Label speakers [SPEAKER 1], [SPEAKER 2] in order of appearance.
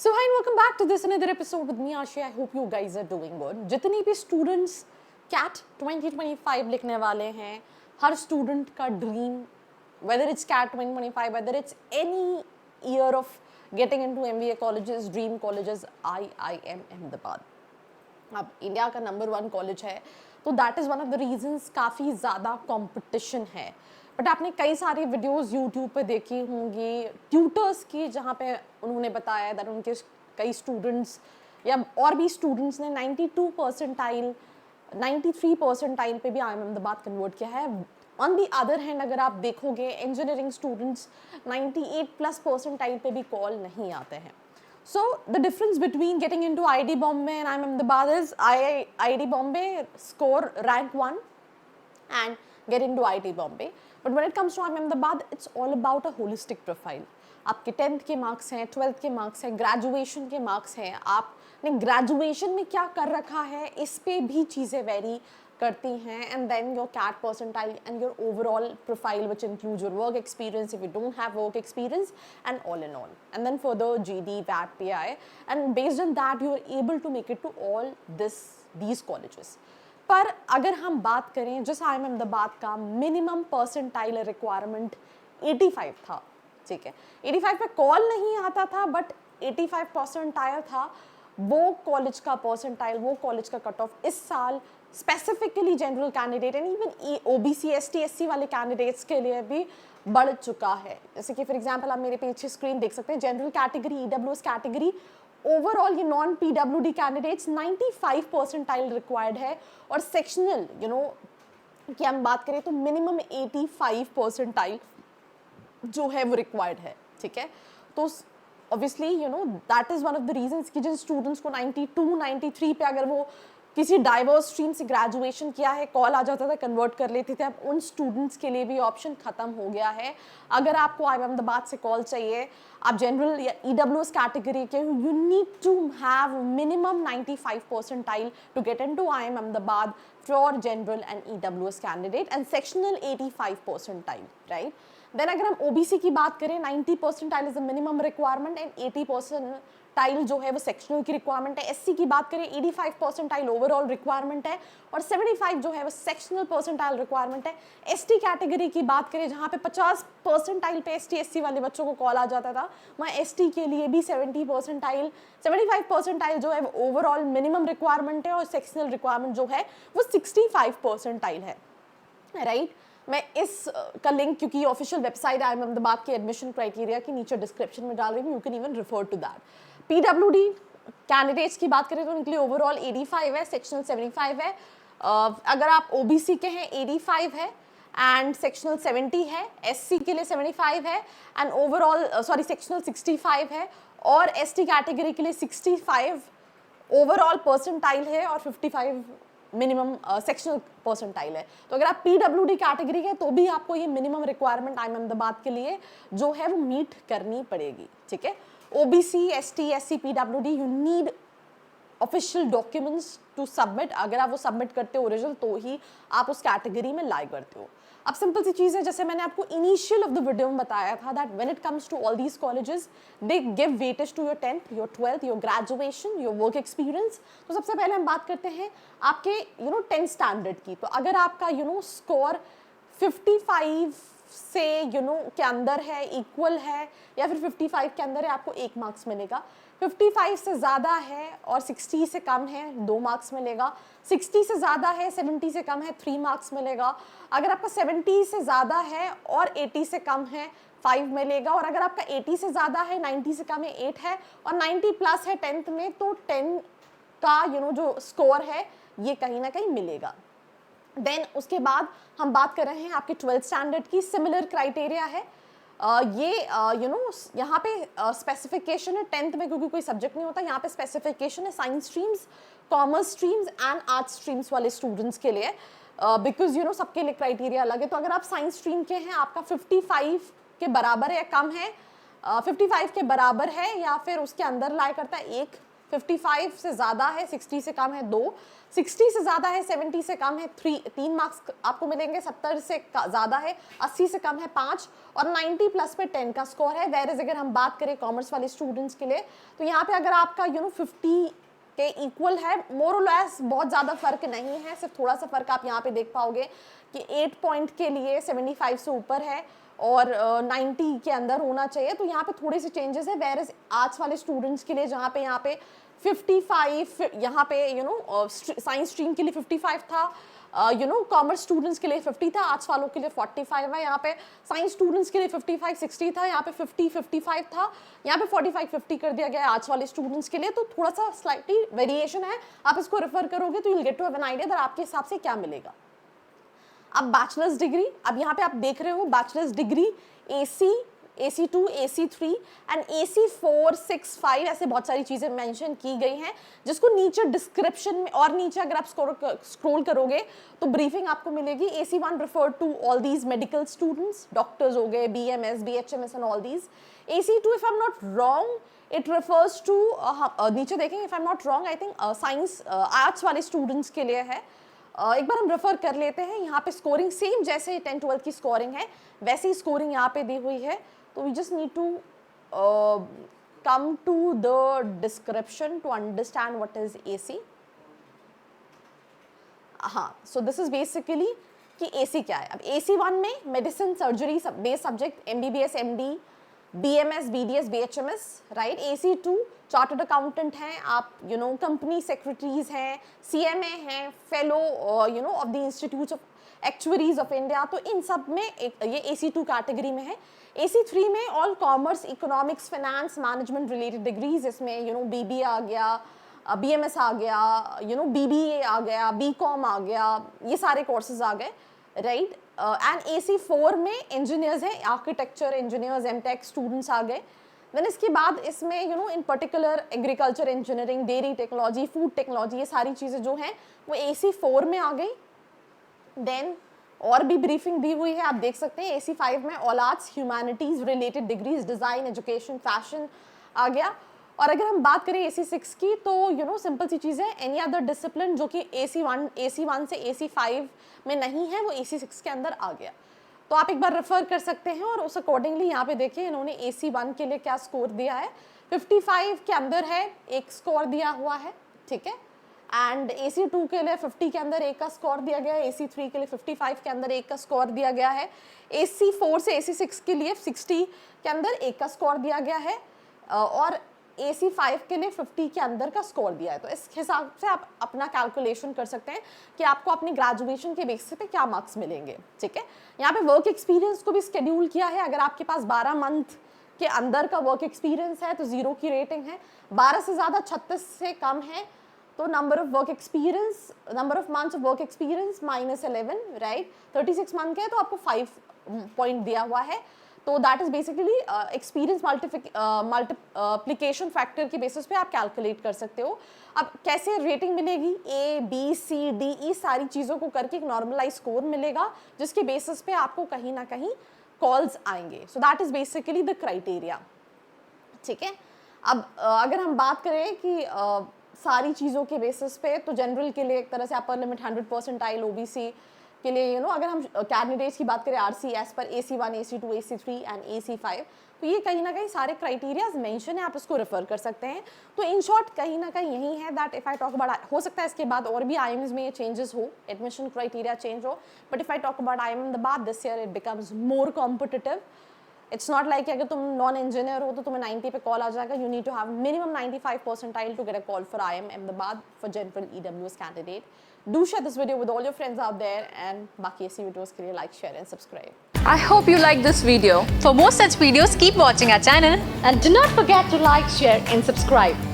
[SPEAKER 1] So hi and welcome back to this another episode with me Ashi. I hope you guys are doing good. जितनी भी students CAT 2025 लिखने वाले हैं, हर student का dream, whether it's CAT 2025, whether it's any year of getting into MBA colleges, dream colleges, IIM Ahmedabad. अब India का number 1 college है, तो that is one of the reasons काफ़ी ज़्यादा कंपटीशन है. बट आपने कई सारी वीडियोस यूट्यूब पे देखी होंगी ट्यूटर्स की, जहाँ पे उन्होंने बताया दैट उनके कई स्टूडेंट्स या और भी स्टूडेंट्स ने 92 परसेंटाइल 93 परसेंटाइल पे भी IIM अहमदाबाद कन्वर्ट किया है. ऑन दी अदर हैंड अगर आप देखोगे इंजीनियरिंग स्टूडेंट्स 98 प्लस परसेंटाइल पे भी कॉल नहीं आते हैं. So the difference between getting into IIT Bombay and IIM Ahmedabad is IIT Bombay score rank 1 and get into IIT Bombay. But when it comes to IIM Ahmedabad, it's all about a holistic profile. आपके 10th के marks हैं, 12th के marks हैं, graduation के marks हैं, आपने graduation में क्या कर रखा है इस पे भी चीज़ें वेरी करती हैं. And then your CAT percentile and your overall profile which includes your work experience if you don't have work experience and all in all, and then further GD, VAT, PI, and based on that you are able to make it to all these colleges. पर अगर हम बात करें जिस IIM Ahmedabad का minimum percentile requirement 85 था, ठीक है, 85 पे कॉल नहीं आता था बट 85 परसेंटाइल था, वो कॉलेज का परसेंटाइल, वो कॉलेज का कट ऑफ इस साल specifically general candidate and even OBC ST SC वाले कैंडिडेट्स के लिए भी बढ़ चुका है. जैसे कि फॉर एग्जांपल आप मेरे पीछे स्क्रीन देख सकते हैं, general category, EWS category, overall ये non PWD candidates 95 percentile required है, और सेक्शनल कि हम बात करें तो मिनिमम 85 परसेंटाइल जो है वो रिक्वायर्ड है. ठीक है, तो obviously that is one of the reasons कि जिन स्टूडेंट्स को 92 93 पे अगर वो किसी डाइवर्स स्ट्रीम से ग्रेजुएशन किया है कॉल आ जाता था, कन्वर्ट कर लेते थे, अब उन स्टूडेंट्स के लिए भी ऑप्शन ख़त्म हो गया है. अगर आपको IIM अहमदाबाद से कॉल चाहिए, आप जनरल या EWS कैटेगरी के, you need to have minimum 95 percentile to get into IIM Ahmedabad for general and EWS candidate and sectional 85 percentile, right. Then अगर हम OBC की बात करें, 90 percentile is the minimum requirement and 80 percentile जो है वो सेक्शनल की रिक्वायरमेंट है. SC की बात करें 85 परसेंटाइल ओवरऑल रिक्वायरमेंट है और 75 जो है वो सेक्शनल परसेंटाइल रिक्वायरमेंट है. ST कैटेगरी की बात करें जहाँ पे 50 परसेंटाइल पे ST SC वाले बच्चों को कॉल आ जाता था, वहाँ ST के लिए भी 70 परसेंटाइल 75 परसेंटाइल जो है वो ओवरऑल मिनिमम रिक्वायरमेंट है और सेक्शनल रिक्वायरमेंट जो है वो 65 परसेंटाइल है, राइट. मैं इस का लिंक क्योंकि ऑफिशियल वेबसाइट IIM अहमदाबाद के एडमिशन क्राइटेरिया के नीचे डिस्क्रिप्शन में डाल रही हूँ, you can even refer to that. PWD candidates की बात करें तो उनके लिए ओवरऑल 85 है, सेक्शनल 75 है. अगर आप OBC के हैं 85 है एंड सेक्शनल 70 है, SC के लिए 75 है एंड ओवरऑल सेक्शनल 65 है, और ST कैटेगरी के लिए 65 ओवरऑल परसेंटाइल है और 55 मिनिमम सेक्शनल परसेंटाइल है. तो अगर आप PWD कैटेगरी के तो भी आपको ये मिनिमम रिक्वायरमेंट IIM अहमदाबाद के लिए जो है वो मीट करनी पड़ेगी. ठीक है, OBC ST SC PWD you need official documents to submit. अगर आप वो सबमिट करते हो ओरिजिनल तो ही आप उस कैटेगरी में लाई करते हो. अब सिंपल सी चीज़ है, जैसे मैंने आपको इनिशियल ऑफ द वीडियो में बताया था that when it comes to all these colleges they give weightage to your 10th, your 12th, your graduation, your work experience. तो सबसे पहले हम बात करते हैं आपके 10th स्टैंडर्ड की. तो अगर आपका स्कोर 55 से के अंदर है, इक्वल है, या फिर 55 के अंदर है, आपको 1 मार्क्स मिलेगा. 55 से ज़्यादा है और 60 से कम है 2 मार्क्स मिलेगा. 60 से ज़्यादा है 70 से कम है 3 मार्क्स मिलेगा. अगर आपका 70 से ज़्यादा है और 80 से कम है 5 मिलेगा. और अगर आपका 80 से ज़्यादा है 90 से कम है 8 है, और 90 प्लस है 10th में तो 10 का जो स्कोर है ये कहीं ना कहीं मिलेगा. देन उसके बाद हम बात कर रहे हैं आपके 12th स्टैंडर्ड की. सिमिलर क्राइटेरिया है. ये यहाँ पे स्पेसिफिकेशन है 10th में, क्योंकि कोई सब्जेक्ट नहीं होता, यहाँ पे स्पेसिफिकेशन है science streams, commerce streams and arts streams वाले स्टूडेंट्स के लिए, बिकॉज सबके लिए क्राइटेरिया अलग है. तो अगर आप साइंस स्ट्रीम के हैं, आपका 55 के बराबर है या कम है, 55 के बराबर है या फिर उसके अंदर लाई करता है 1 55 से ज़्यादा है, 60 से कम है 2, 60 से ज़्यादा है, 70 से कम है 3 मार्क्स आपको मिलेंगे, 70 से ज़्यादा है, 80 से कम है 5 और 90 प्लस पे 10 का स्कोर है। वेयर इज अगर हम बात करें कॉमर्स वाले स्टूडेंट्स के लिए तो यहाँ पे अगर आपका 50 के इक्वल है, मोर और लेस बहुत ज़्यादा फर्क नहीं है, सिर्फ थोड़ा सा फर्क आप यहाँ पे देख पाओगे कि 8 पॉइंट के लिए 75 से ऊपर है और 90 के अंदर होना चाहिए, तो यहाँ पे थोड़े से चेंजेस है। वेयर इज आर्ट्स वाले स्टूडेंट्स के लिए जहाँ पे 55 यहाँ पे साइंस स्ट्रीम के लिए 55 था, कॉमर्स स्टूडेंट्स के लिए 50 था, आर्ट्स वालों के लिए 45 है, यहाँ पे साइंस स्टूडेंट्स के लिए 55 60 था, यहाँ पे 50 55 था, यहाँ पे 45 50 कर दिया गया है आर्ट्स वाले स्टूडेंट्स के लिए। तो थोड़ा सा स्लाइटली वेरिएशन है, आप इसको रेफर करोगे तो you will get to have an idea that आपके हिसाब से क्या मिलेगा। अब बैचलर्स डिग्री, अब यहाँ पे आप देख रहे हो bachelors degree AC, AC2, AC3 and AC4, 6, 5 ऐसे बहुत सारी चीज़ें मेंशन की गई हैं, जिसको नीचे डिस्क्रिप्शन में और नीचे अगर आप स्क्रॉल करोगे तो ब्रीफिंग आपको मिलेगी। AC1 refer to all these medical students, doctors हो गए, BMS, BHMS and all these. AC2 if I'm not wrong it refers to नीचे देखेंगे if I'm not wrong I think science arts वाले students के लिए है। एक बार हम रेफर कर लेते हैं। यहाँ पे स्कोरिंग सेम जैसे 10-12 की स्कोरिंग है वैसी स्कोरिंग यहाँ पे दी हुई है, तो we just need to come to the description to understand what is AC। हाँ, सो दिस इज बेसिकली कि AC क्या है। अब AC1 में medicine surgery based subject MBBS, MD, BMS, BDS, BHMS, राइट। AC2 चार्टर्ड अकाउंटेंट हैं आप, company secretaries हैं, CMA हैं, fellow of the institute of actuaries of India, तो इन सब में ये AC2 कैटेगरी में है। AC3 में all commerce, economics, finance, management related degrees, इसमें BBA आ गया, BMS आ गया, BBA आ गया, BCom आ गया, ये सारे कोर्सेज आ गए, राइट। एंड AC4 में इंजीनियर्स हैं, आर्किटेक्चर इंजीनियर्स, MTech स्टूडेंट्स आ गए। देन इसके बाद इसमें इन particular agriculture engineering, dairy technology, food technology, ये सारी चीज़ें जो हैं वो AC4 में आ गई। देन और भी ब्रीफिंग दी हुई है, आप देख सकते हैं। AC5 में all arts, humanities related degrees, design, education, fashion आ गया। और अगर हम बात करें AC6 की तो सिंपल सी चीज़ है, एनी अदर डिसिप्लिन जो कि AC1 से AC5 में नहीं है वो AC6 के अंदर आ गया। तो आप एक बार रेफर कर सकते हैं और उस अकॉर्डिंगली यहाँ पे देखिए इन्होंने AC1 के लिए क्या स्कोर दिया है। 55 के अंदर है, एक स्कोर दिया हुआ है, ठीक है। एंड AC2 के लिए 50 के अंदर एक का स्कोर दिया गया है, AC3 के लिए 55 के अंदर एक का स्कोर दिया गया है, AC4 से AC6 के लिए 60 के अंदर एक का स्कोर दिया गया है और AC5 के लिए 50 के अंदर का स्कोर दिया है। तो इस हिसाब से आप अपना कैलकुलेशन कर सकते हैं कि आपको अपनी ग्रेजुएशन के बेसिस पे क्या मार्क्स मिलेंगे, ठीक है। यहाँ पे वर्क एक्सपीरियंस को भी शेड्यूल किया है। अगर आपके पास 12 मंथ के अंदर का वर्क एक्सपीरियंस है तो 0 की रेटिंग है, 12 से ज़्यादा 36 से कम है तो number of months of work experience -11, right. 36 month के है तो आपको 5 पॉइंट दिया हुआ है। तो that is basically experience multiplication factor की बेसिस पे आप कैलकुलेट कर सकते हो। अब कैसे रेटिंग मिलेगी, A, B, C, D, E सारी चीज़ों को करके एक नॉर्मलाइज स्कोर मिलेगा जिसके बेसिस पे आपको कहीं ना कहीं कॉल्स आएंगे। So that is basically the criteria, ठीक है। अब अगर हम बात करें कि सारी चीज़ों के बेसिस पे तो जनरल के लिए एक तरह से अपर लिमिट 100 परसेंटाइल, OBC के लिए अगर हम कैंडिडेट्स की बात करें RC as per AC1, AC2, AC3 and AC5, तो ये कहीं ना कहीं सारे क्राइटेरियाज मेंशन है, आप इसको रेफर कर सकते हैं। तो इन शॉर्ट कहीं ना कहीं यही है that if I talk about, हो सकता है इसके बाद और भी IIMs में ये चेंजेस हो, एडमिशन क्राइटेरिया चेंज हो, but if I talk about IIM Ahmedabad this year it becomes more competitive. It's not like अगर तुम नॉन इंजीनियर हो तो तुम्हें 90 पे कॉल आ जाएगा, you need to have minimum 95 percentile to get a call for IIM Ahmedabad for general EWS candidate. Do share this video with all your friends out there and बाकी ऐसी videos के लिए like, share and subscribe.
[SPEAKER 2] I hope you like this video. For more such videos, keep watching our channel
[SPEAKER 1] and do not forget to like, share and subscribe.